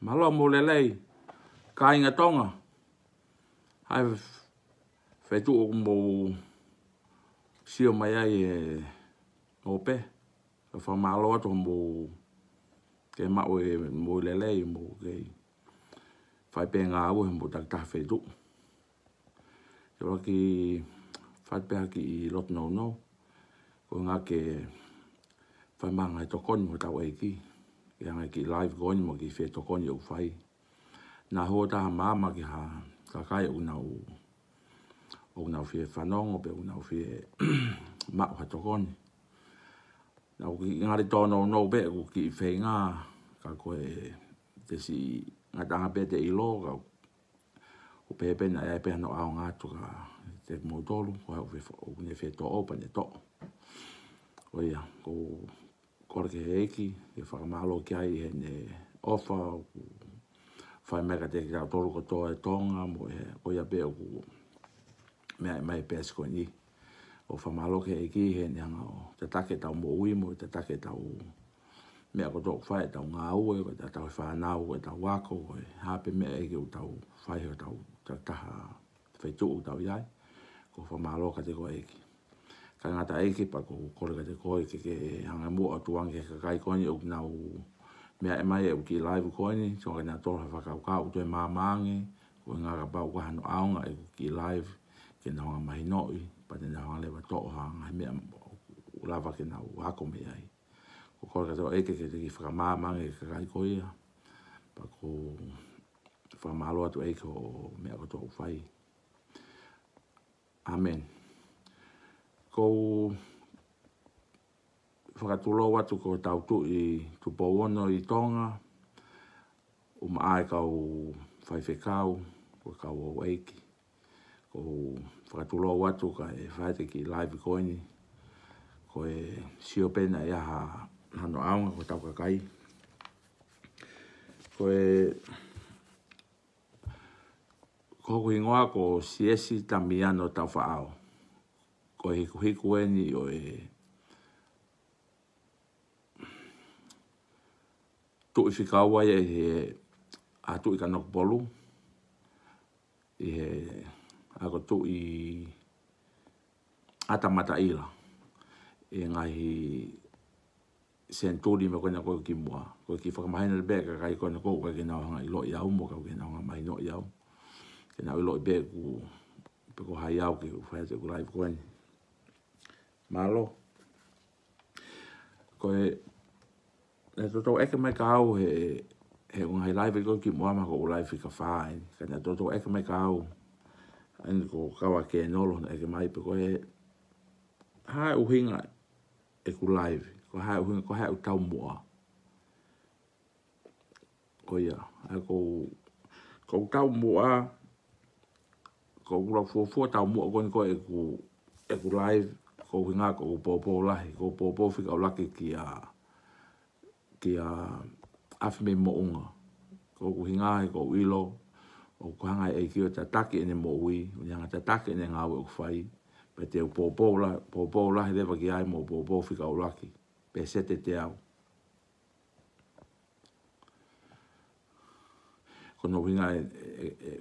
Malo mo lelei. Ka inga Tonga. Hai fetu mo sio mai ai ope. Fa malo atu mo ke mau mo lelei mo ke fai pe ngaaue mo tak ta fetu. Yo ki fai pe ki lot no. Ko nga ke fai manga to kon mo tau ki. Yang ki live kon mo ki fe to kon yo fai. Na ho ta mama ki ha ka kai unau fe fanong pe unau fe ma ha to kon. Na ki ngari to no be ki fe nga ka ko te si ngata pe te ilo ka o pepe na e pe no a nga to ka te mo tolu ko ne fe to open to. Oia ko ke eki e fa malo ki ai ne ofa fai mega te ka tolu ko to e Tonga mo ko ia be ku mai pesco ni o fa malo ke eki he ne nga te take tau mo ui mo te take tau me ko to fai tau ngaue ko tau fa nau ko tau wako ko ha pe me e ko tau fai ho tau ta fe tu tau ia ko fa malo ka te ko eki ka ngata eki pa ko ka te ko eki ke hanga mo atuang ke kai ko ni o nau me mai e ki live ko ni so na to fa ka to mamange ko nga ka pa ko no aunga e ki live ke na mai noi pa te na le to ha me lava ke na wa ko me ai ko ka to eke ke ki fra mamange ke kai ko ia pa ko fa malo atu eke o me ko to fai amen ko whakatulo watu ko tau tu i tupo ono i Tonga ai kau whaifekau ko kau o eiki ko whakatulo watu ka e whaite ki live koini ko e sio pena ia hano aunga ko tau kakai ko e ko ingoa ko Siesi Taufa'ao ko hiku eni o tu fikawa e atu i kanok polu ako tu i atamata ila ngaahi senturi me kona ko ki mua ko ki whakamahina be ka kai kona ko ka kena hanga ilo'i au mo ka kena hanga mai no iau kena ilo'i be ku pe ko hai au ki whaia te ku live koen malo ko e toto eke mai ka au he ungai live ko ki mua ma ko live ka fai kana toto eke mai ka au an ko kawa Kenolo eke mai pe ko ha uhinga e ku live ko ha uhinga ko ha tau mua ko ia ko tau mua ko ura fo tau mua ko e ku live ko uhinga ko popo lahi ko popo fika o laki ki a afime mo unga ko uhinga ko ilo o kuhanga e ki o tataki ene mo ui unyanga tataki ene ngaue o fai pe te popo la he lewa ki ai mo popo fika o laki pe sete te au kono winga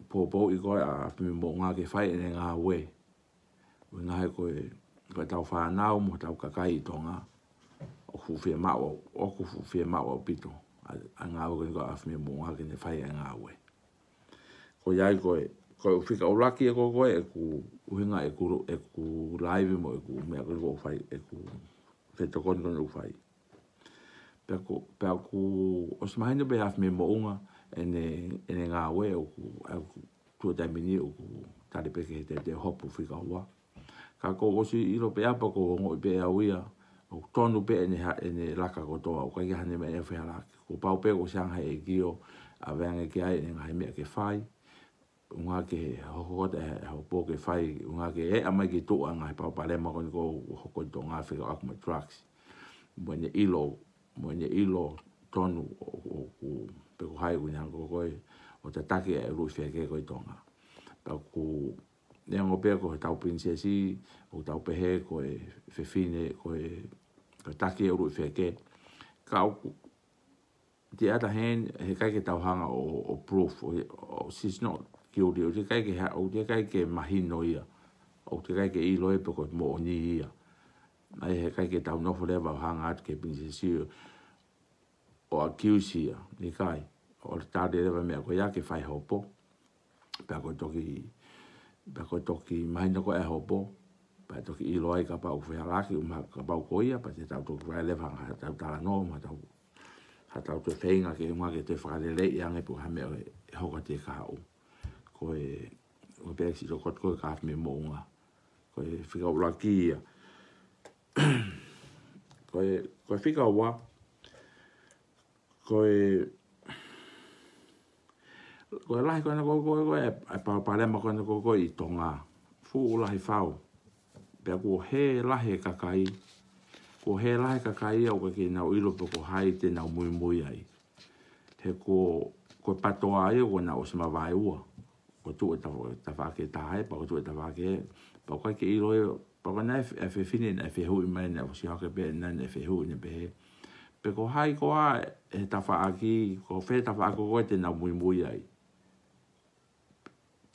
popo i koe a afime mo unga ke fai ene ngaue winga he koe tau whanau mo tau kakai i Tonga o fufia mao o pito a ngaue ko afime mo unga ke ne fai e ngaue ko iai koe fika o laki e koe e ku uhinga e ku live mo e ku mea ko fai e ku feto kono o fai pe ku o smahina be afime mo unga ene ngaue o ku tu tamini o ku tari peke te hopu fika ua ka ko osi ilo pe apa ko ngo pe awia o tonu pe ene laka ko toa o kai hane me e fa la ko pau pe ko sang hai gio a venga ki ai ngai me ke fai unga ke ho po ke fai unga ke ama ki to anga pa pale ma ko ko Tonga fe ak ma trucks mo ne ilo tonu o pe ko hai unya ko o te take e ru fe ke ko Tonga pa ku ne ngo pe ko tau princesi o tau pe he ko fe fine ko take e ru fe ke ka the other hand, he kai ke tauhanga o proof, o she's not guilty, o te kai ke mahino'i, o te kai ke ilo'i peko mo o ni ia. Ai he kai ke tau nofo lewa o hanga atu ke pinsesi o accuse ia, ikai. O le tāre lewa mea ko ia ke whai hopo, pea ko toki mahina ko e hopo, pea toki ilo'i kapau whialaki, kapau ko ia, pa te tau toki whai lewa hanga tau tala no, ma tau hatau te whenga ke unga ke te whakarele i ange pu hame e hoka te kahau. Ko e pēksi to kot koe kāwhi me mo unga. Ko e whika ula ki ia. Ko e whika ua. Ko e lahi koe na koe e parema koe na koe i Tonga. Fu ulahi whau. Pea ko he lahi kakai. Ko he lahi kakai au ke nau ilo pe ko hai te nau muimui ai. He ko patoa ai o nau se mawai ua. Ko tu e tawake tahai, pa ko tu e tawake, pa ko ke ilo e, pa ko na e whiwhine na e whihui mai na o si hake pe na e whihui na pehe. Pe ko hai ko a e tawaki, ko whe tawake ko te nau muimui ai.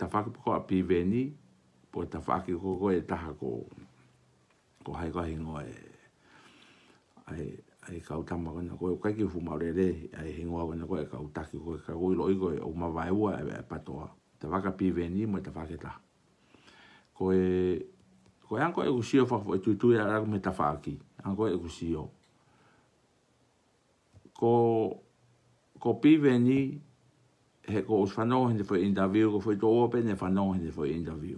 Tawake ko a Piveni, po tawake ko e taha ko hai ko hingo e ai kau tama kona koe kai ki fu maurere ai hingoa kona koe kau taki koe ka ilo'i koe o mawai ua e patoa te waka Piveni mo te whaketa koe anko e kusio whafo e tuitui a raku me ta whaki anko e kusio ko Piveni he ko us whanau hende foi interview ko foi to ope ne whanau hende foi interview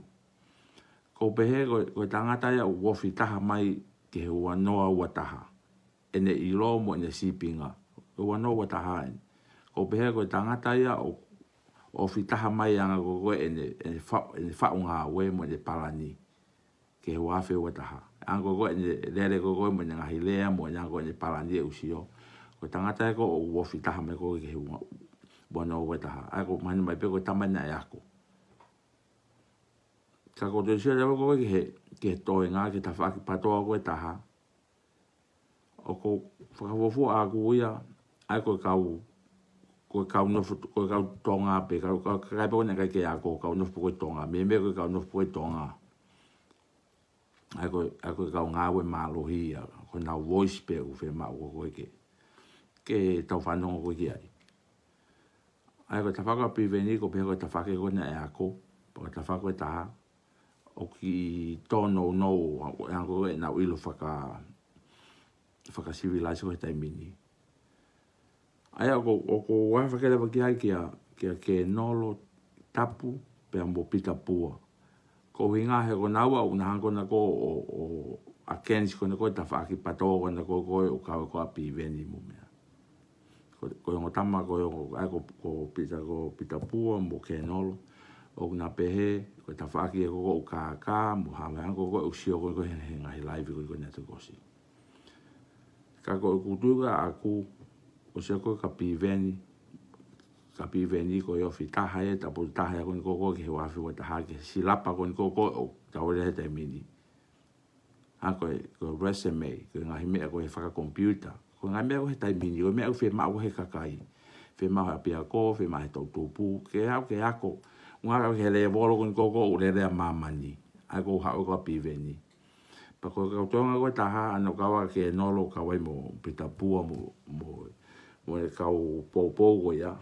ko pehe koe tangata ia uofi taha mai ke he ua noa ua taha ene ilo mo ene sipinga. Ua no wa tahain. Ko pehe ko tangata ia o fitaha mai anga ko ene fa ngaaue mo ene palani. Ke ua fe wa taha. Ango ko ene lere ko mo ene ngaahi lea mo ene ene palani e usio. Ko tangata ia ko o fitaha mai ko ke ua no wa taha. Ako mani mai pe ko tamana e ako. Ka ko te sia lewa ko ke toe ngā ke ta whaki patoa ko e taha. O ko fakafofonga aku ia ai ko kau tonga pe kau kai po na kai ke ako kau no po tonga me ko kau no po tonga ai ko kau ngaue malohi ia ko na voice pe u fe ma ko ke tau whanonga ko ki ai ko ta whaka Piveni ko pe ko ta whake ko na ako po ta whaka ta o ki tono no ango e na ilo fakasivilize ko tai mini. Ai ko wa fakele ki ai kia Kenolo Tapu pe ambo Pita Pua. Ko hinga he ko naua una hango na ko o akensi ko na ko ta faki pato ko na ko o ka Piveni mo mea. Ko ngo tama ko ai ko Pita Pua mo Kenolo o na pehe ko ta faki ko ka mo ha hango ko usio ko ngai live ko na to kosi. Ka ko kutuga aku o se ko ka Piveni ko yo fitaha e ta po taha ko ke wa fi wa taha ke silapa ko o ta ore te mini ako ko resume ko ngahi me ko fa computer ko ngahi me ko ta mini ko me ko fe ma ko he kakai fe ma ha pia ko fe ma to tupu ke ako nga ke le bolo ko o le mamani ako ha ko Piveni pa ko tonga ko taha ano kawa ke nolo kawai mo Pita Pua mo kau popo ko ya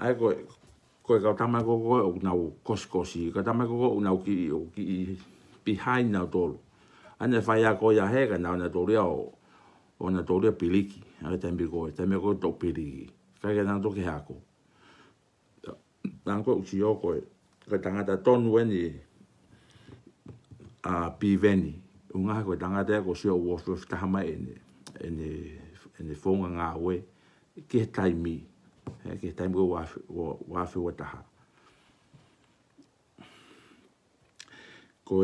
ai ko kau tama ko nau koskosi ko tama ko nau ki behind na tolo ane faya ko ya he ka na tolo o na tolo piliki ai tambi ko to piliki ka na to ke ako nang ko usio ko tangata tonu ni a Piveni unga ko tangata ko sio wo fta mai ene fonga ngaue ke taimi ke taimi ko wa fe taha ko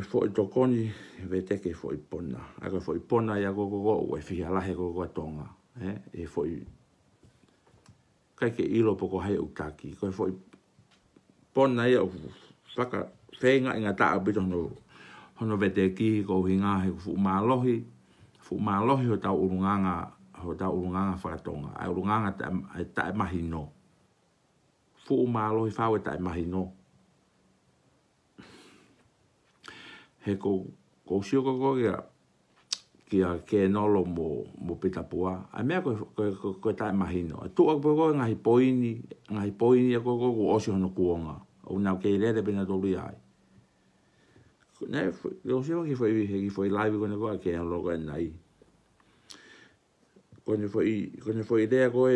fo tokoni ve teke fo pona ako fo pona ya go e fia la he go Tonga e fo kai ke ilo poko hai utaki ko foi pona ia fakafenga inga ta abito no hono vete ki ko ngaahi fu malohi ho tau urunganga whakatonga ai urunganga ta mahino fu malohi whawe ta mahino he ko sio ko kia Kenolo mo Pita Pua a mea ko ta mahino tu ko ngahi poini ko osi hono kuonga o na ke lele bena do ai ne yo sio ki foi live ko ko ke lo ko nai ko foi idea ko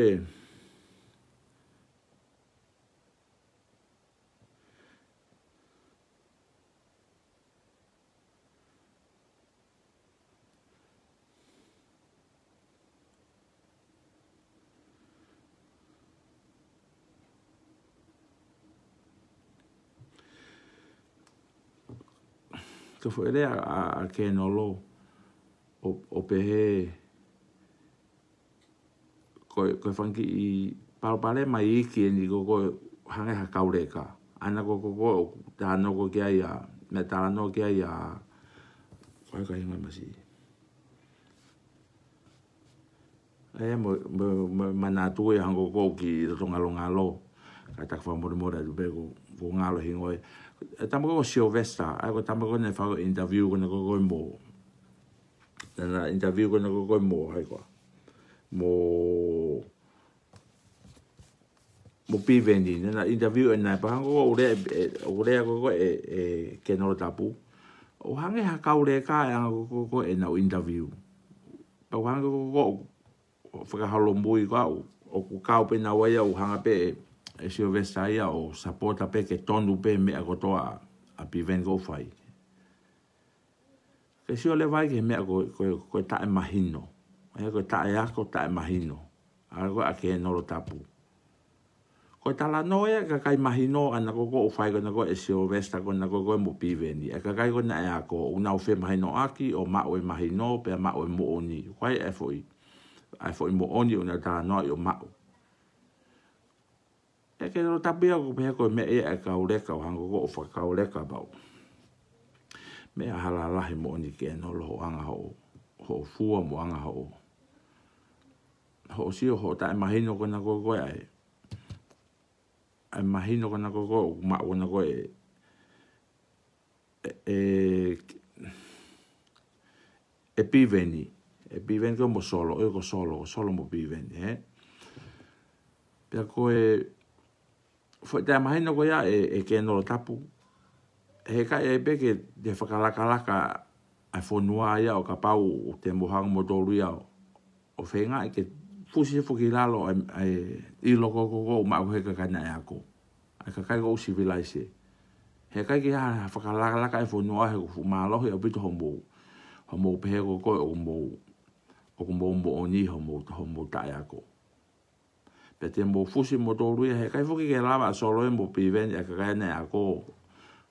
que foi ele a Kenolo o pehe ko fanki I pale mai ki ni ko hange ha kaureka ana ko tano ko kia ia me tano kia ia ko ka hinga masi mo manatu e hango ko ki ngalo ka tak fa mo du bego ko ngalo hingo tamo ko Silvestre ai ko tamo ko ne fa interview ko mo na interview ko mo ai ko mo Piveni na interview na pa ko ore ko Kenolo Tapu o hange ha kaure ka ko enau interview o hange ko fakaholombui ko o ka pe na wa o hanga pe Silvestre ia o sapota pe ke tonu pe me ko toa a Piveni go fai ke sio le vai ke me ko ta mahino ai ko ta mahino algo a Kenolo Tapu ko tala noia ka kai mahino ana ko fai ko Silvestre ko mo Piveni ka kai ko na ko una fe mahino aki o ngaue mahino pe ngaue mo oni kai foi mo oni una ta no yo ma ke no tapia ko pe ko me ka ure ka hango ko fa ka ure ka ba me halala he mo ni ke no lo anga ho fu mo anga ho si ho ta imagino ko na ko ai imagino ko na ko ma ko na ko Piveni ko mo solo mo Piveni per ko foi te imagino ko ya Kenolo Tapu he ka be ke de fakalaka a fonua ia o Kapau o te mohang mo tolu ia o fe'ia ke fusi fukilalo I loko ma ko he ka na ako a ka kai go civilize he kai ke ha fakalaka e fonua he ko malo he bito homo pe ko o mo oni homo ta ako pete mo fusi mo tolu ia he kai fuki ke lava solo mo Piveni a ka kai na ako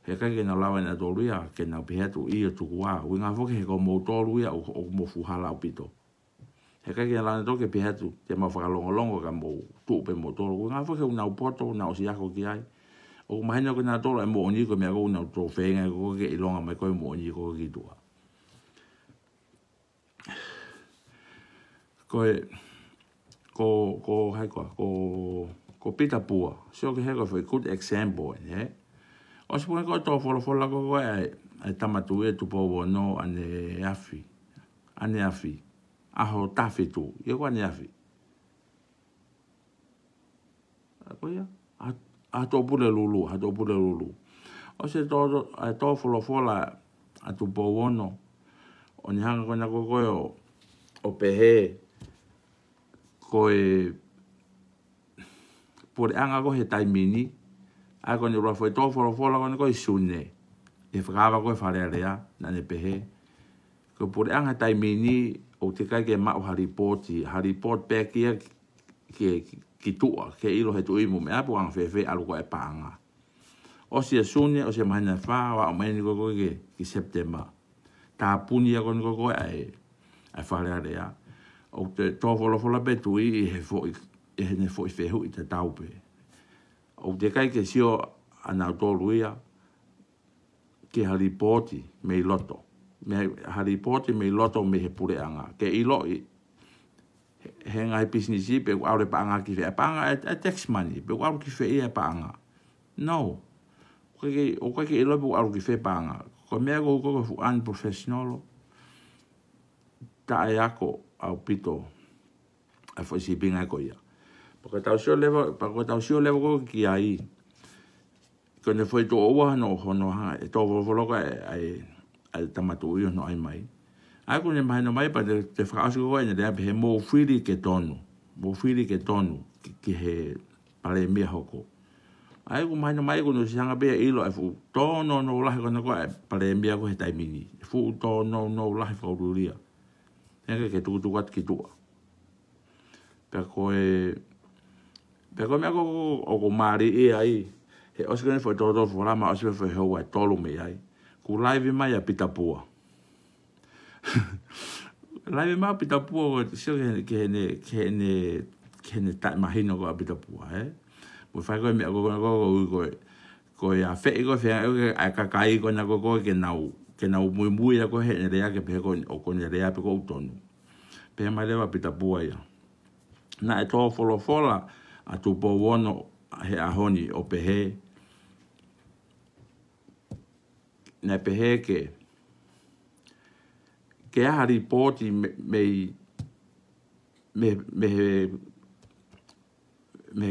he kai ke na lawa na tolu ia ke na pe tu I tukunoa'i winga fuki ko mo tolu ia o mo fuhala o pito he kai ke na to ke pe tu te ma fakalongo ka mo tu pe mo tolu winga fuki una poto na o sia ko ki ai o mahina ko na tolu mo oni ko me ko una to fe'ia ko ke ilongaai ko mo oni ko ki tu ko Pita Pua so ke he ko foi good example o se pone ko to folo ko ai tamatu e tu po no ane afi aho tafitu ye ko ane afi ko ya a to pule lulu o se to folo a tu po no o ni hanga ko na ko o pehe ko por anga ko he taimini a ko ni ro foi to folo ko sune e fakava ko farerea na ne pehe ko por anga taimini o te kai ke ma o report pe ki tua ke ilo he tu imu me apu ang fe alu ko e panga o si sune o se mahina fa wa o meni ko ki September ta puni ko ai farerea o te to folo pe tu I he foi ne foi fehu I te taupe o te kai ke sio ana tolu ia ke haripoti me loto. Me haripoti me loto me he pureanga. Ke ilo'i he ngai businessi pe aure paanga ki fe'ia. Paanga a tax money. Pe aure ki fe'ia paanga. No. O kai ke ilo'i pe aure ki fe'ia paanga. Ko mea ko fu unprofessional. Ta e ako au pito. A fo si pinga ko ia. Porque tau sio levo ko ki ai. Ko ne foi to oa no hono ha e to voloko ai tamatu io no ai mai. Ai ko ne mai no mai pa te frase ko ne de he mo fili ke tonu. Mo fili ke tonu ki he pale me hoko. Ai ko mai no mai ko no sanga be ilo e fu to no la ko no ko pale me ko he taimini. Fu to no la ko ruria. Nge ke tu wat ki tu. Pe ko me ko mari e ai. He oskone foi todo fora ma oskone foi hoa tolo me ai. Ku live mai a Pita Pua. Live mai Pita Pua sio ke ne ta mahino ko a Pita Pua Mo fai ko me ko ya fe ko fe a kakai ko na ko ke nau muimui ko he ne rea ke pe ko o ne rea pe ko tonu. Pe mai le Pita Pua ia. Na e to fola a tu po wono he ahoni o pehe na pehe ke a ripoti me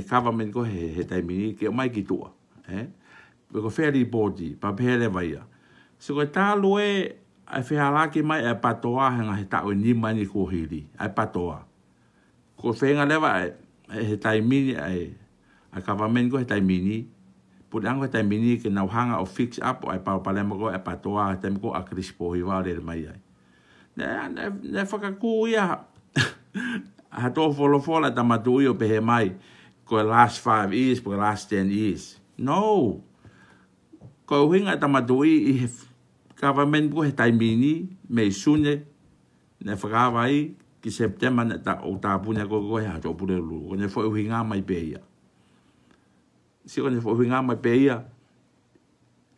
government ko he taimini ke mai ki tua ko fair ripoti pa pehe le vai so ko ta lue ai fehalaki mai e patoa he tau ni mani ko hiri ai patoa ko fenga leva he taimini ai a government ko he taimini pudang ko taimini ke nau hanga o fix up ai pa palema ko e patoa tem ko a crispo hi va le mai ai ne fakaku ia ha to fola tamatu io pe mai ko last 5 years ko last 10 years no ko hinga tamatu I government ko he taimini me sune ne fakawai ki september na ta o ta punya ko ha to pure lu ko ne fo hinga mai peia si ko ne fo hinga mai peia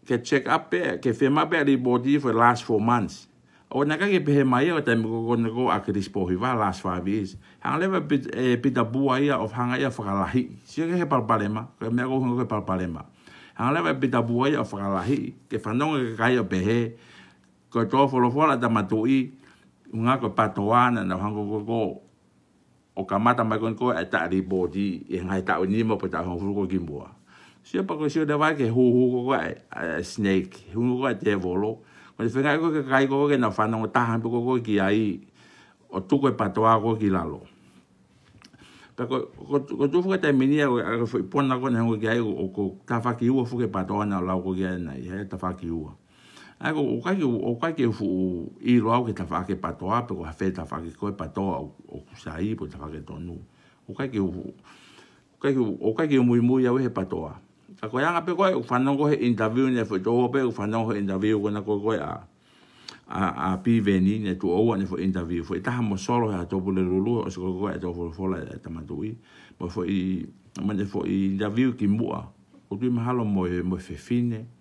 ke check up ke fema pe ri body for last 4 months o na ka ke pe mai o ta ko a crispo hi va last 5 years hang leva Pita Pua ia of hanga ia fakalahi si ke palpalema ke me ko palpalema hang leva Pita Pua ia of fakalahi ke fanong ke kai o pe ko to fola da matui unga ko patoana na hango ko o kamata mai ko ta ri body e ngai ta ni mo pa ho ko kimboa si pa ko si de vai ke huhu'a ko snake huhu'a te volo ko se fenga ko ke kai ko ke na fana ta han ko ki ai o tu ko patoa ko ki lalo ta ko tu fu ta minia ko foi pona ko na ko ki ai o ta fa ki u fu ke patoa na la ko ki na ai ta fa ki u Ako o kai ke fu I lo ke ta fa ke patoa pe ko fa ta fa ke ko patoa o sai po ta fa ke tonu o kai ke muimui au he patoa ta ko yanga pe ko fa no ko he interview ne fo to pe fa no ho interview ko na ko a Piveni ne tu o ne fo interview fo ta mo solo ha to bule lulu o ko to fo la ta matui mo fo I mane fo interview ki mua o tu mahalo mo fe fine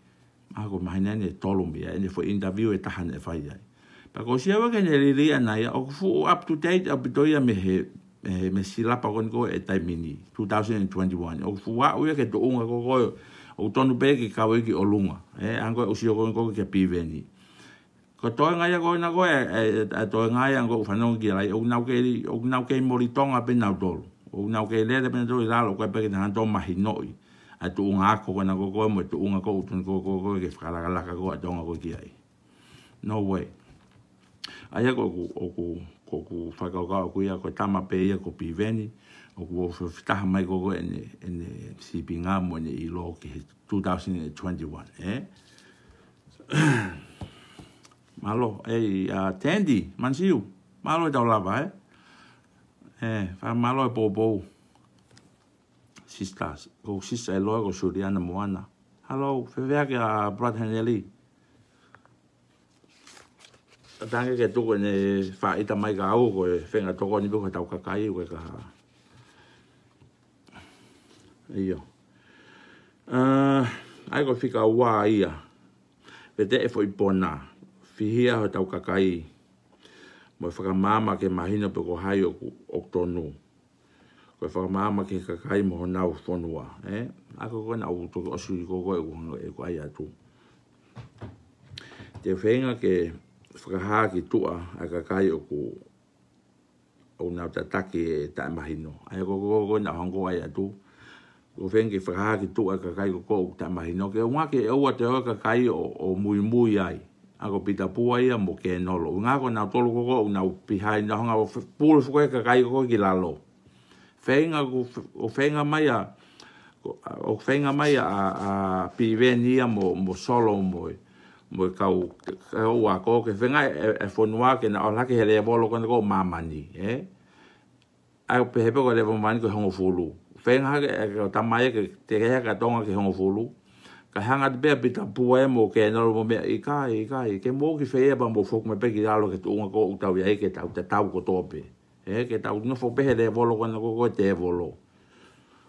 ako mahinane tolo me ne fo interview e tahan e fai ai pa ko sia wa ke ne ri ana ya o fu up to date up to ya me sila pa kon ko e taimini 2021 o fu wa o ke to unga ko o tonu pe ki ka ki o lunga ango o sio ko ke Piveni ko to nga ya ko na ko e to nga ya ko fa no ki lai o nau ke molitonga pe nau dol o nau ke le de pe do la lo ko pe na to mahino'i a tu unga ko na ko mo tu unga ko tun ko ke fala la ko tonga ko ki ai no way aya ko faka'efika ko ia ko tama pe ia ko Piveni o ko fita mai ko ene sipinga mo ne ilo ke 2021 malo tendi mansiu malo da lava fa malo e bobo sisters ko sista e logo suriana moana hello fe'ia ke a brother Nelly tange ke tu ne fa ita mai ga o ko fenga to ko ni ko taukapo'i ko ka io ai ko fika wa ia Pete e fo i pona. Fihia ho taukakai. Mo whakamama ke mahina pe ko hai o tonu. Ko whakamama ke kakai mo nau whonua. Ako koe na au toko osu i koko e ko ai atu. Te whenga ke whakaha ki tua a kakai o ku o nau tataki e tae mahino. Ai koko na hango ai atu. Ko whenga ke whakaha ki tua a kakai koko o tae mahino. Ke unga ke eua te hoa kakai o muimui ai. Ako Pita Pua ia mo Kenolo. Unga ko nau tolu koko o nau pihai na honga o pulu fukoe kakai koko ki lalo. Whenga o whenga mai a o whenga mai a Piveni ia mo solo mo kau a ko ke whenga e whonua ke na o lake he lea bolo kona ko mamani. Ai o pehepe ko lea mamani ko hongo fulu. Whenga ke o tamai ke te rea ka tonga ke hongo fulu. Ka hanga te bea Pita Pua mo Kenolo mo mea ikai. Ke mo ki fe'ia ba mo foku me peki lalo ke tuunga ko utau iai ke tau te tau ko tope. Ke tau no fo pehe le volo kona ko te volo.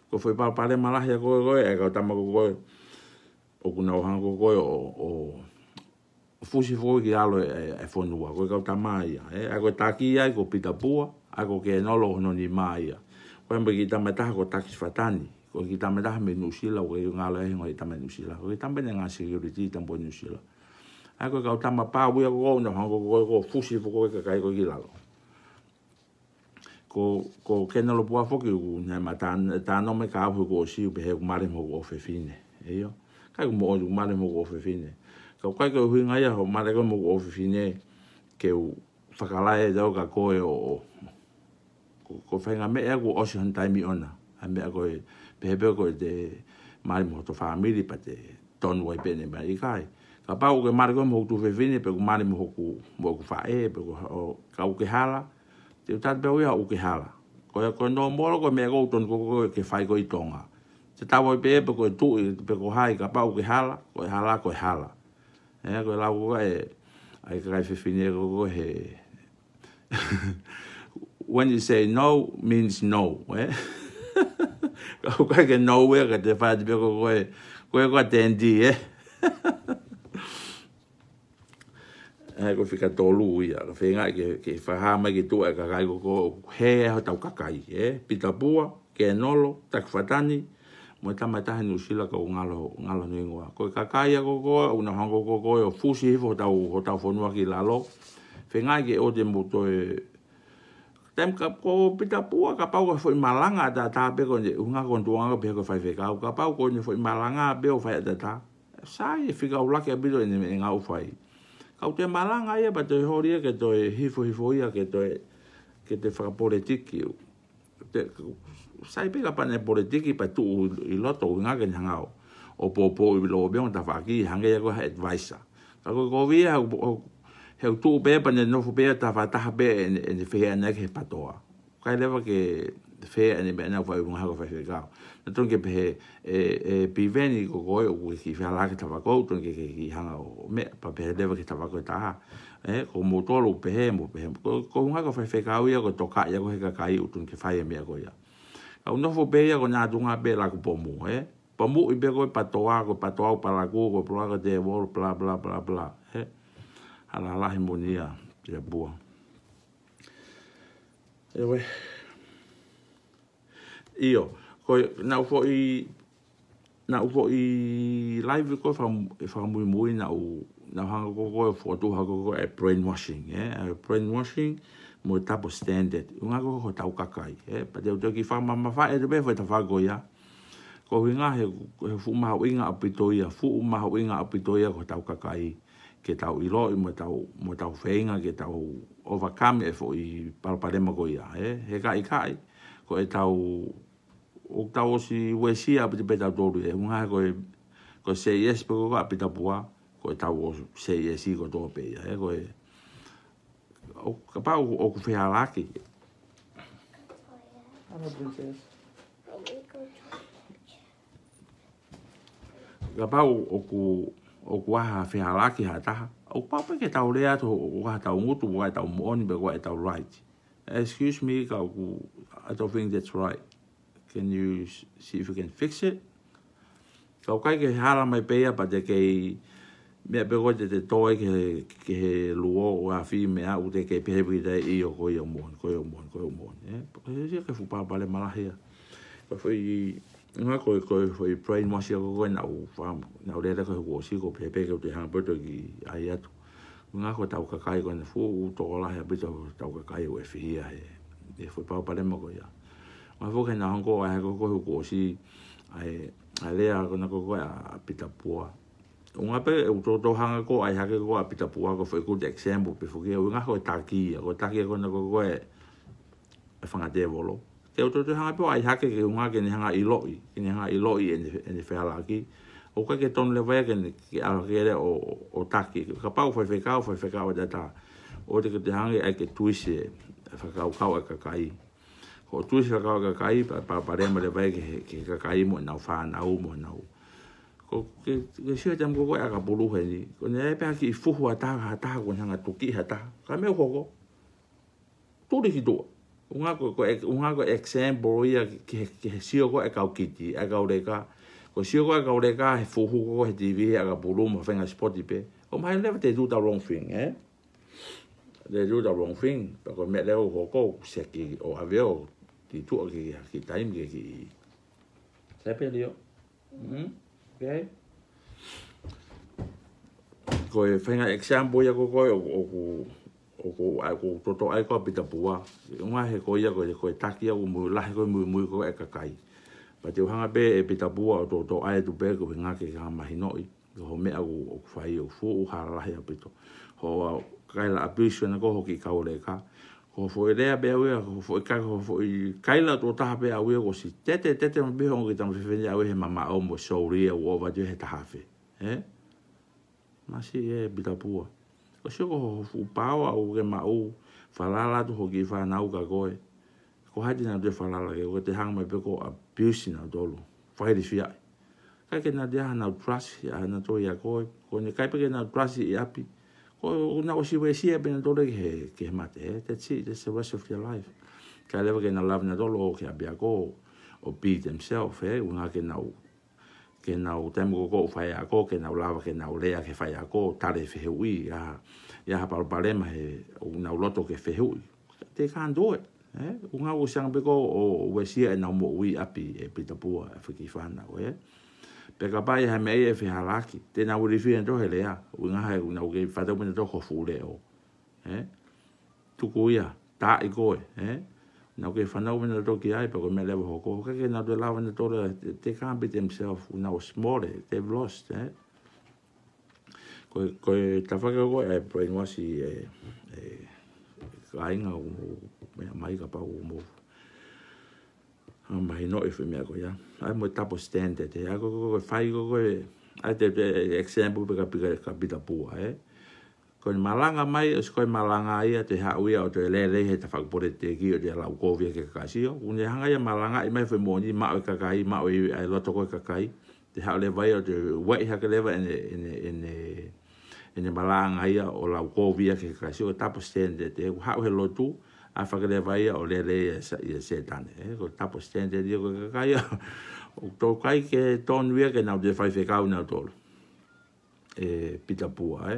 Ko foi pale malahi ko e ka tama ko o kuna o hanga ko o fusi fo ki lalo e fonua ko ka tama ia. Ko taki ai ko Pita Pua, ko Kenolo no ni mai. Ko mbe ki tama ta ko taki fatani. Ko ki tama ta me nusila ko ngaahi ngoi tama nusila. Ko tama nga security tambo nusila. Ko ka tama pa wi ko no hanga ko fusi fo ko ka kai ko ki lalo. Ko Kenolo Pua foki u na mata no me ka ko si u be mare mo o fefine yo ka mo o mare mo o fefine ka ko hinga ia ho mare mo o fefine ke u fakalae do ka ko fenga me e ko ocean time ona a me ko be ko de mare mo to family pa te ton wai pene ba ikai Kapau ke mare mo tu fefine pe ko mare mo ko fa pe ko ka ke hala te tat be ia o ke hala ko no moro ko me go ton ko ke fai ko i Tonga te tawo pe ko tu pe ko hai Kapau ke hala ko hala ko la ko ai ka fefine ko he when you say no means no ko ke no we ka te fai pe ko atendi ko fica tolu ia ka whenga ke whahama ki tua ka kai ko he ho tau kakai Pita Pua Kenolo takfatani mo tamatahi nusila ka ngalo nuingoa ko kakai ko una hango ko o fusi ho tau fonua ki lalo whenga ke o te moto tem ka ko Pita Pua Kapau ko foi malanga ta pe ko unga ko tuanga pe ko fai feka Kapau ko ni foi malanga pe o fai ta sai fica o lake abito en ngau fai kau te malanga ia pa te horia ke to hifo ia ke te whakapolitiki sai pika pa ne politiki pa tu i loto nga ke ngau o popo i lo beong ta whaki hange ia ko advisor ka ko via he tu pe pa ne no fu pe ta whataha pe en fe'ia na ke patoa kai lewa ke fe'ia ni be na vai unga ko fai ka na ton ke pe Piveni ko o ki fala ke tava ko ton ke hanga o me pa pe lewa ke tava ko ta ko mo tolo pe ko unga ko fai ka ia ko toka ia ko he ka kai ton ke fai me ko ia au no fu pe ia ko na dunga be la ko pomu pomu i be ko patoa pa la ko pro de vol bla bla bla bla ala la harmonia te bua io ko na fo i live ko fa muimui na hanga ko foto ha ko brainwashing brainwashing mo tapo standard unga ko taukakai pa te ki fa mama fa e be fa ta fa go ya ko hinga he fu ma winga apitoia ko taukakai ke tau ilo'i mo tau whenga ke tau overcome e fo i palparema ko ia he ikai ko e tau o tau si uesia pe tau toru unga ko Siesi pe ko Pita Pua ko e tau Siesi ko tope ia ko e o Kapau o ku whealaki Kapau o kuaha whealaki ha taha. O papa ke tau rea to o ha tau ngutu o tau mooni be o tau right. Excuse me, I don't think that's right. Can you see if you can fix it? Kau kai ke hala mai pea pa te kei Mea pe koe te toe ke he luo o a fi mea u te ke pehe pi te i o koe o mon. He ke fupa pale malahia. Koe fai, ngā koe fai brainwash a koe nau wham, nau reda koe kua siko pehe pehe o te hanga poto ki ai atu. Ngā koe taukakai koe na fu u toko lahi a pita taukakai o e whihia he. E fai pao pale ma koe ia. Ngā fuke na hongo ai hako koe kua si ai lea kona koe a Pita Pua. Unga pe e utoto hanga ko ai hake ko a Pita Pua ko foi good example pe fuke o nga ko taki ko na ko e fanga de volo ke utoto hanga pe ai hake ke unga ke ni hanga ilo'i en fe'ia ki o ke ton le vai ke a ke o taki Kapau foi fekao data o te hanga ai ke tuise fakau e kakai ko tuise fakau e kakai pa rema le vai ke kakai mo na fa na mo na ko ke sia jam ko ka bulu he ni ko ne pe ki fuhu ata ko hanga tuki hata ka me ko tudo ki do unga ko example ia ke sio ko e ka kiti e ka ureka ko sio ko e ka ureka he fuhu ko he tv ka bulu mo fenga spot pe o mai never te do the wrong thing they do the wrong thing ko me le ko se ki o aveo ti tu ki time ki se pe dio okay. Ko e whenga example ia ko toto ai ko Pita Pua. Unga he ko ia ko e taki au lahi ko muimui ko e kakai. Pa te uhanga pe e Pita Pua o toto ai tu pe ko ngake ka mahino'i. Ko mea o whai o fu uhara lahi a pito. Ho kaila apisio na ko hoki kaure ka. Ko fo rea be au ko fo ka ko fo kaila to ta be au ko si tete mo be on ki tam fe au he mama o mo souri o va je ta hafe masi e Pita Pua ko sio ko fu pau au ke mau falala to hoki fa na u ka koe ko hadi na de falala ke ko te hang me pe ko abuse na dolo fai di fia ka ke na dia na trust ya na to ya ko ne kai pe ke na trust i api ko na o si uesia pe na tole ke mate that's it, that's the rest of your life ka leva ke na love na tolo ke abia ko o beat himself unga ke nau temo ko fai ako ke nau lava ke nau lea ke fai ako tare fehui ya palema he na loto ke fehui they can't do it unga o sang pe ko o uesia na mo ui api e Pita Pua e fakifana pe kapai ha me e fe halaki te na uri fi ento helea unga ha una ke fata mo to ko fule o tukuia ta i koe na ke fana mo to ki ai pe ko me levo ko ke na de lava na to te can't beat himself una small they've lost ko ta fa ko e brainwash e ainga o mai Kapau mo mai no e me ko ya ai mo tapo stand te ko fai ko ai te example pe ka Pita Pua ko malanga mai ko malanga ia te haui o te lele he ta fakpore te ki o te lau kovi ke kasio une hanga ia malanga i mai fe mo ni ma o kakai ma o ai loto ko kakai te haule vai o te wai ha ke leva en malanga ia o lau kovi ke kasio tapo stand te hau he lotu a fakele vai o lele ia setane ko tapo stand te ko kakai o to kai ke ton wie ke na de fai fekau na tol Pita Pua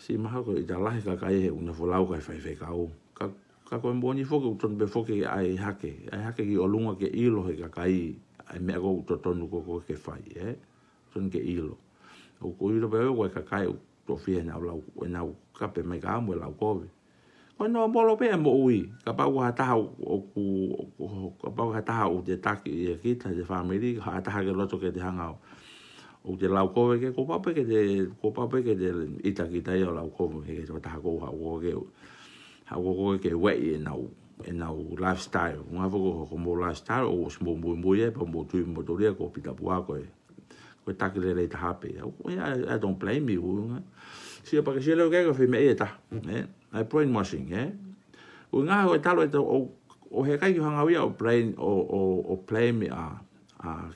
si maha ko ita lahi kakai he una folau kai fai fekau ka ko mboni foko ton be foke ai hake ki o lunga ke ilo he kakai ai me ko to tonu ko ke fai ton ke ilo o ko ilo be o kakai to fie na lau na ka pe me ka mo lau kovi ko no bolo pe mo ui Kapau ha ta Kapau ha ta o te taki e kita de family ha ta ke loto ke te hanga o te lau koe ke ko pape ke te ita kita ia lau koe ke te ta ko ha ke wei enau lifestyle nga ko mo lifestyle o mo muimui pa mo tu mo to ko Pita Pua ko ta ke le ta happy I don't blame you si pa ke le ke fe me eta ai brainwashing o nga o talo o he kai ki hanga wi o brain o play me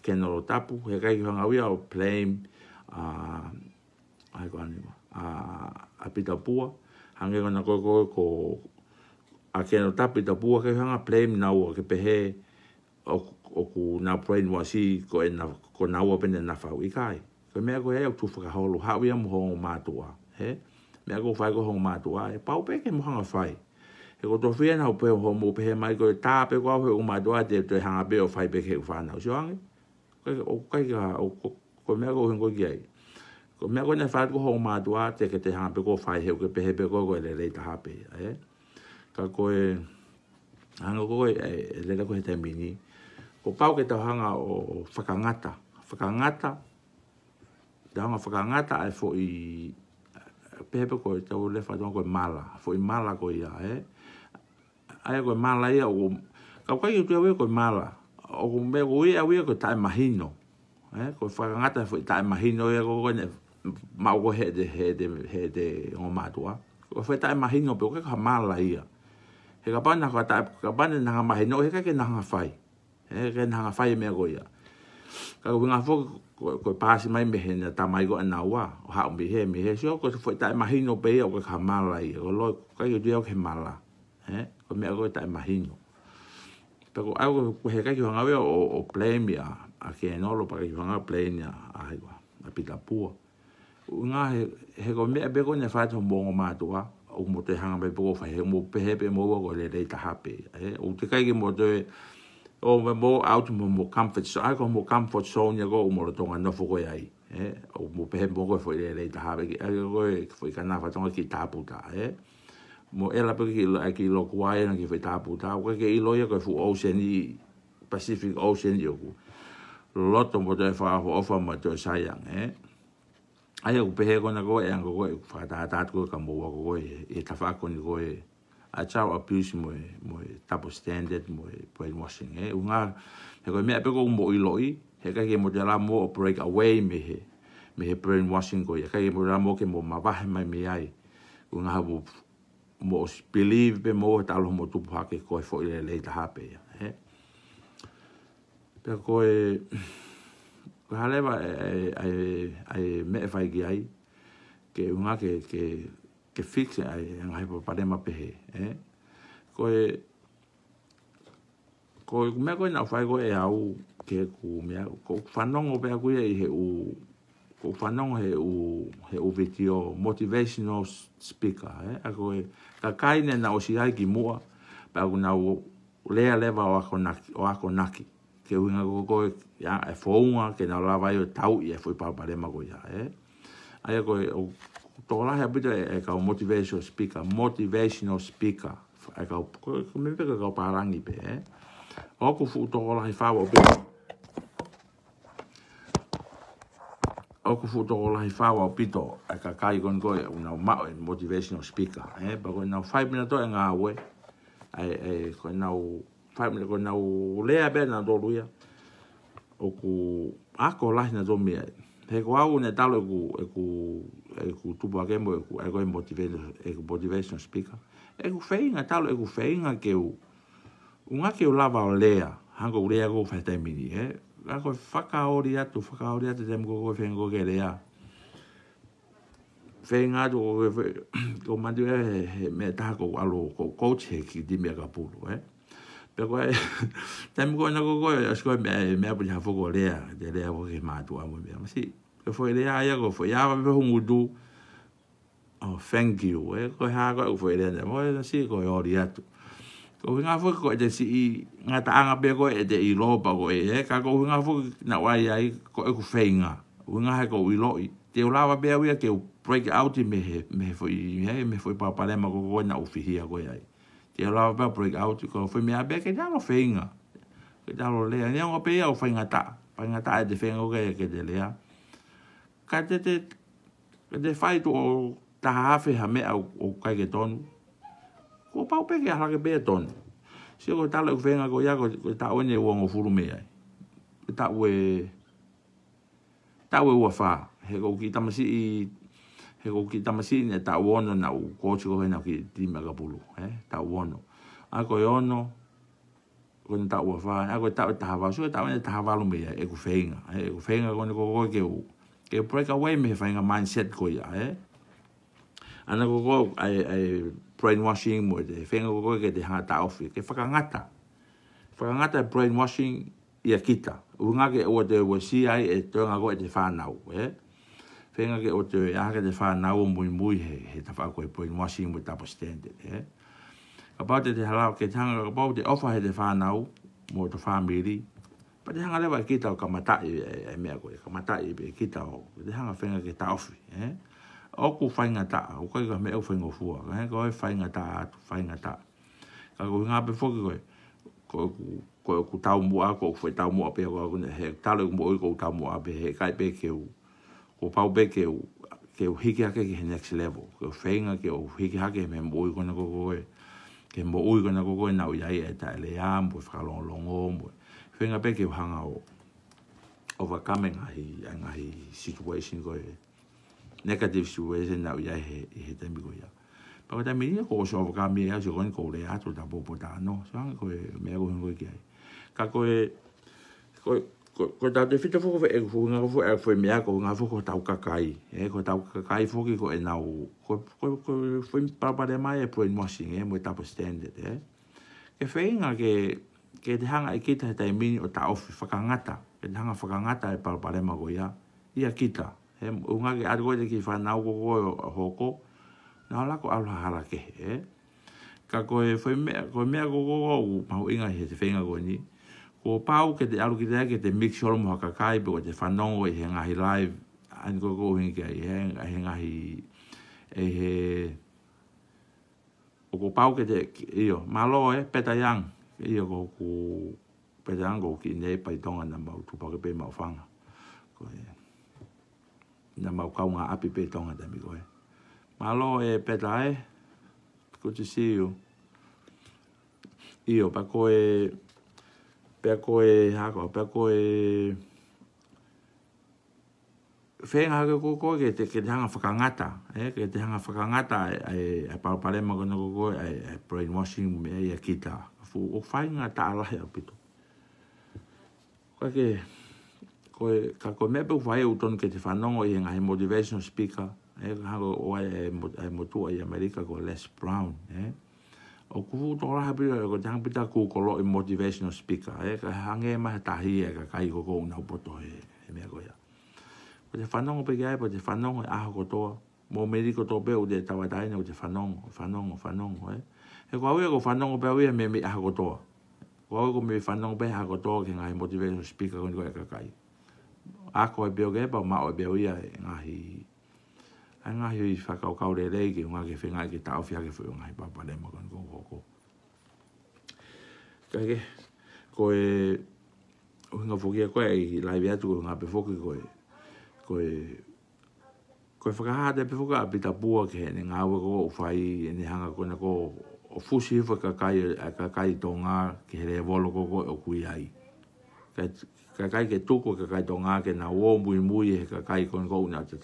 Kenolo Tapu he kai ki hanga wi o play ai ko anima a Pita Pua hange na ko a Kenolo Tapu Pita Pua ke hanga play na o ke pehe o ku na brainwash ko na o pende na fa ikai Ko mea ko e au tu whakaholo, hawi amu hongo mātua. He? Mea ko whai ko hongo mātua, e pau peke mo hanga whai. He ko tō whia nau peo ho mo pehe mai ko e tā pe ko au he o mātua te te hanga peo whai peke u whanau. Sio ange? O kai ka, ko mea ko hingo ki ai. Ko mea ko ne whai ko hongo mātua te ke te hanga pe ko whai he o ke pehe pe ko e le rei taha pe. Ka ko e, hanga ko e le ko he te mini. Ko pau ke tau hanga o whakangata. Whakangata, te hanga whakangata ai fo i pepe ko e tau le whatonga ko e mala. Fo i mala ko ia, ai ko e mala ia, kau kai o tua wea ko e mala. O ko mea ko ia wea ko tae mahino. Ko whakangata fo i tae mahino ia ko ne mau ko he de ngō mātua. Ko whai tae mahino pe o ka mala ia. He ka pana ko tae, ka pana nanga mahino, he ka ke nanga whai. Ke nanga whai mea ko ia. Ka winga fo ko pasi mai me he na tamai ko enau wa o ha me he sio ko foi tai mahino pe o ka mala i o lo ka yo dio ke mala ko me ko tai mahino pero au ko he ka yo ngaawe o plane a Kenolo pa yo ngaawe plane a Pita Pua ngaahi he ko me be ko ne fa to mo ma to wa o mo te hanga be po fa he mo pe mo ko le dei ta hape o te kai mo te o mo out mo comfort so ai ko mo comfort zone ya go mo lotonga no fo ko ai o mo pe mo ko foi le ta habe ai ko foi kana fa tonga ki tapu ta mo ela pe ki lo kwai na ki foi tapu ta ko ke ilo'i ko fu ocean i Pacific Ocean yo ku loto mo te fa ofa mo to sayang ai ko pe ko na ko e ko fa ta ko ka mo ko e ta fa ko ni ko a chau abuse mo tapu standard mo brainwashing unga he ko me pe ko mo ilo'i he ka ke mo te la mo break away me he brainwashing ko ya ka ke mo la mo ke mo mabahe mai me ai unga mo believe be mo ta lo mo tu pa ke ko fo ile le ta hape pe ko ko haleva ai me fai ki ai ke unga ke fixe ai ngai po pare ma pe ko me ko na fai ko e au ke ku me ko fanong o pe ku e he u ko fanong he u video motivational speaker ako ka kai ne na o si ai ki mua pa ku na o lea leva o ako naki ke winga ko ya e fonga ke na la vai o tau e foi pa pare ma ko ya ai ko tola he bita e ka motivational speaker e ka ko me pe ka parangi pe o ku fu tola he fa o pe o ku fu tola he fa o pito e ka kai kon ko una motivational speaker pa ko na 5 minutes e ngaue ai ko na 5 minutes ko na le be na do luia o ku ako la na do me he ko au ne talo ku tupu ake mo e ko motivational speaker ku feinga talo ku feinga ke unga ke lava o lea hango lea ko fa te mini ko faka'ori atu te mo ko fengo ke lea feinga do ko mandi me ta ko alo ko coach ki di me ka pulu pero tem ko na ko asko me apu ha fo lea de lea ko ke ma tu amo me si ko foi le ai ko foi ya be hungudu oh thank you ko ha ko foi le mo si ko ori atu ko nga foi ko de si nga ta anga be ko de ilo pa ko ka ko nga foi na wai ai ko ku feinga nga ko ilo'i te lava be wi ke break out me foi pa palema ko na ufihia ko ai te lava be break out ko foi me abe ke dalo feinga ke dalo le ni ngo pe o feinga ta de feinga ke de le ka te fai to ta hafe ha me o kai ke tonu ko pau pe ke ha ke be tonu si ko talo venga ko ya ko ta one wo ngo furu me ai ta we wa fa he ko ki tamasi ne ta wono na ko chi ko na ki ti me ka pulu ta wono a ko yono ko ta wa fa a ko ta va so ta ne ta va lu me ai ko venga ko ke break away me fa nga mindset ko ya ana ko ai brainwashing mo de fenga ko ke de ha ta off ke fakangata brainwashing ia kita unga ke o de uesia e tonga ko de fa nau Whenga ke o te ake te whanau muimui he tawha koe brainwashing mo double standard. Kapau te halau ke tanga kapau te ofa he te whanau mo te whamiri. Pa te hanga lewa kita o kamatai e mea koe, kamatai e kita o, te hanga whenga ke ta ofi. Oku whainga ta, o koe ka mea whainga fua, koe whainga ta atu, whainga ta. Ka koe ngā pe whoki koe ku tau mua, koe whai tau mua pe koe he talo mo i koe tau mua pe he kai pe ke u, ko pau pe ke u hiki hake ke he next level, ke u whainga ke u hiki hake me mo i kona koe, ke mo ui kona koe nau iai e ta ele a, mo i whakalongalongo, mo whainga pe ke u hanga o overcome ngahi situation koe, negative situation nau iai he temi koe ia. Pako ta mini ko so ka mi ya so kon ko le ato ta popo ta no so ko me ko ngo ki ka ko ta de fita fo e fo nga fo me ko nga fo ko ta ka kai ko ta ka kai fo ki ko enau ko fo pa de mai po en washing mo ta standard ke feinga ke te hanga e kita ta mini o ta ofi fakangata ke hanga fakangata e pa de ma ko ia kita o nga ke algo de ki fa na ko hoko na la ko ala hala ke ka ko foi mea ko mau inga he te whenga ko ni ko pau ke te alu ki te mix all mo ka kai po te whanongo he ngahi live an ko hingi he ngahi he ko pau ke te iyo malo peta yang iyo ko peta yang ko ki nei pai Tonga na mau tu pa ke pe mau whanga ko na mau kau ngā api pe Tonga te mi ko malo peta good to see you. Io pa koe hako pa koe whenga ko ke te hanga whakangata ke te hanga whakangata e palema kono ko e brainwashing me e kita fu o whainga ta ala he apito ka koe me pe whai uton ke te whanongo i ngahi motivational speaker hako o motua i Amerika ko Les Brown o ku to la habi ko tang pita ku ko lo motivational speaker ka hange ma tahi ka kai ko na poto me ko ya ko te whanongo pe kai po te whanongo a ko to mo medico to pe o de tawa dai no te whanongo e ko awe ko whanongo pe awe me a ko to ko me whanongo pe a ko to ke ngai motivational speaker ko ka kai a ko be o ge pa ma o be o ia ngahi ngahi fakau le ki nga ke whenga ki tau whiake whi ngahi papa le makon ko kake koe hinga whokia koe i laivi atu ko ngā pe whoki koe whakahata pe whoka a Pita Pua ke ne ngaue ko o whai ne hanga kona ko o fusi hifa kakai Tonga ke here volo ko o kui ai kakai ke tuko kakai Tonga ke na o muimui he kakai kona ko una te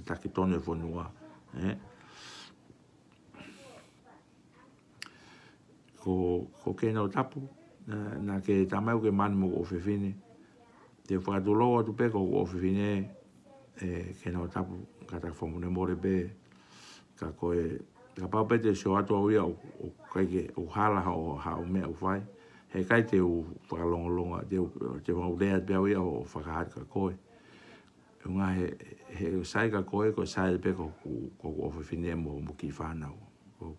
take tone whanua. Ko Kenolo Tapu, na ke tamau ke mani mo o Piveni. Te whakatuloa tu peko o Piveni, Kenolo Tapu, kata whamune more be, ka koe, Kapau pete seo atua uia o kaike, o hala o hao mea o whai. He kai te u whakalongolonga, te whaurea te uia o whakahata ka koe. Nga he sai ka koe ko sai pe ko o Piveni mo ki whanau ko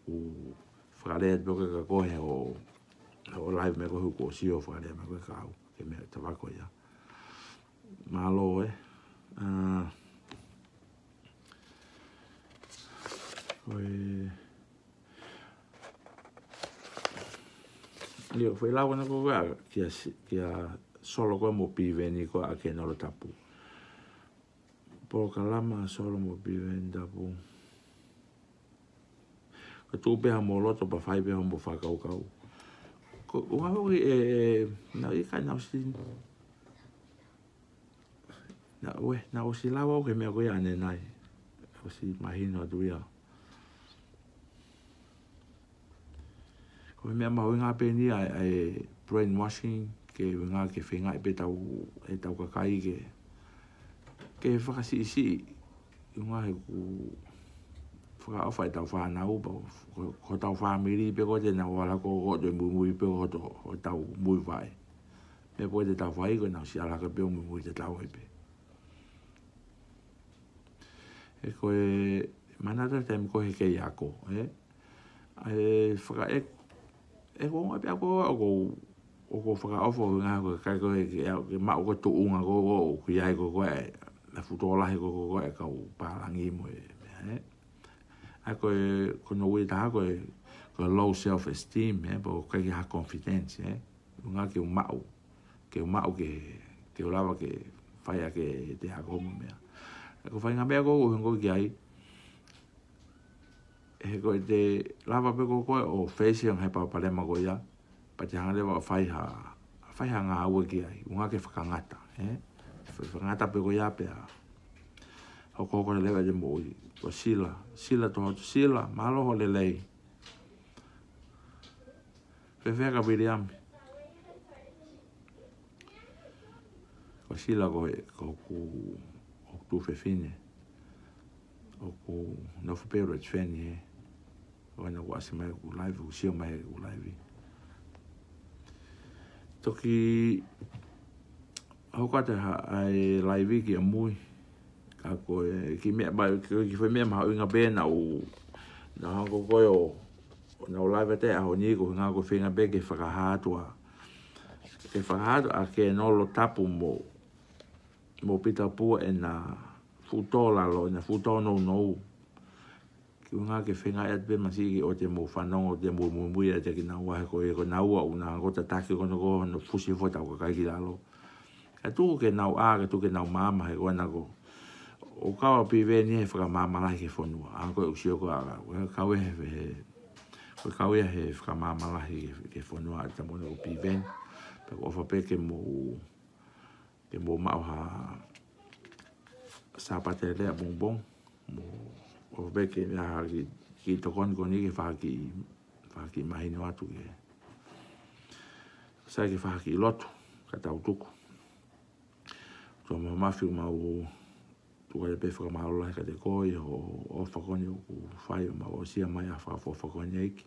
whakarea te ka koe o live me ko ko si o whakarea me ko kau ke me te wako ia malo Lio foi lau na ko kia solo ko mo Piveni ko a Kenolo Tapu po kalama solo mo Piveni Tapu ko tu pe mo loto pa fai pe mo fakau ko wa na ikai na sin na o si lawa ke me ko ya ne nai o si mahino tu ya ko me ma nga pe ni ai brainwashing ke nga ke finga pe tau ka kai ke whakasi nga he ku whakaawhai tau whanau ko tau whamiri pe ko te na wala ko te muimui pe ko tau mui vai me po te tau whai ko na si ala ka pe muimui te tau e pe e koe manata te mi koe ke ako e faka'e e ko ngai pe o ko faka'ofo nga ko kai ko ke ma ko tu unga ko ai ko la futola ko e ka palangi mo ai ko no we ta ko low self esteem bo kai ha confidence nga ke mau ke lava ke fai ke te ha ko me ko fai nga be ko ai e ko te lava pe ko o face yang he pa ma ko ya pa te hanga le wa fai ha ngaue ki ai nga ke fakangata fakangata pe ko ya pe o ko le le mo o sila malo ho le lei fe'ia ka William o sila ko tu fefine o ku no fepero tsveni o na wasi mai ku live u sio mai ku live toki ho kata ai live ki mui ka ko ki me ba ki foi me ma inga bena u na ko ko na live te a honi ko nga ko finga be ke fakahatu a Kenolo Tapu mo Pita Pua na futola lo na futono no ki nga ke finga et be masi o te mo fanongo te mo muimui te ki na wa ko na wa una ko ta taki ko no fusi fota ko kai ki lalo ka tu ke na a ke tu ke na mama he ko na ko o ka Piveni fra mama la ke fonua a ko usio ko a ka we ko ka we he fra mama la ke fonua ta mo no Piveni pe o fa pe ke mo ma ha sapatele a bonbon mo o be ke ya ki to kon ni ke fa ki mahino atu ke sa ke fa ki loto ka tau tuku to mo ma fi ma o tu ka pe fa ma lo ka de ko o fa kon yo ku fa yo ma o sia mai a fa kon ki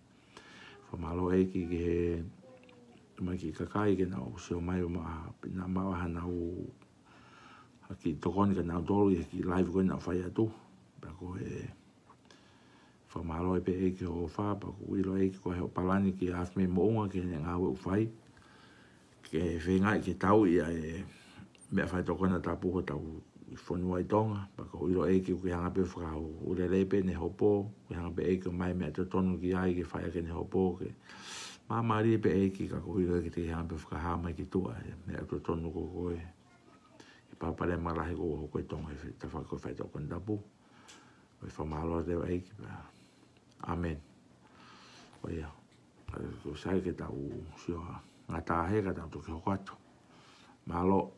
fa ma lo ki ke mai ki kakai ke na o so mai ma na ma ha na o ki to kon ke na do ki live ko na fa ya tu ba ko fa malo pe ke o fa pa ko ilo'i ko he palani ki afme mo nga ke ngaue fai ke venga ki tau ia me fa to kon ta pu ta fonua i Tonga pa ko ilo'i ki hanga pe fra o le pe ne hopo hanga pe ke mai me to tonu ki ai ke fa ke ne hopo ke mama ri pe ki ka ko ilo'i ki hanga pe fra ha mai ki tu me to tonu ko pa pale mala he ko Tonga ta fa ko fa to kon ta pu fa malo de ai amen oia ko sai ke tau sio ngata he ka tau to ko malo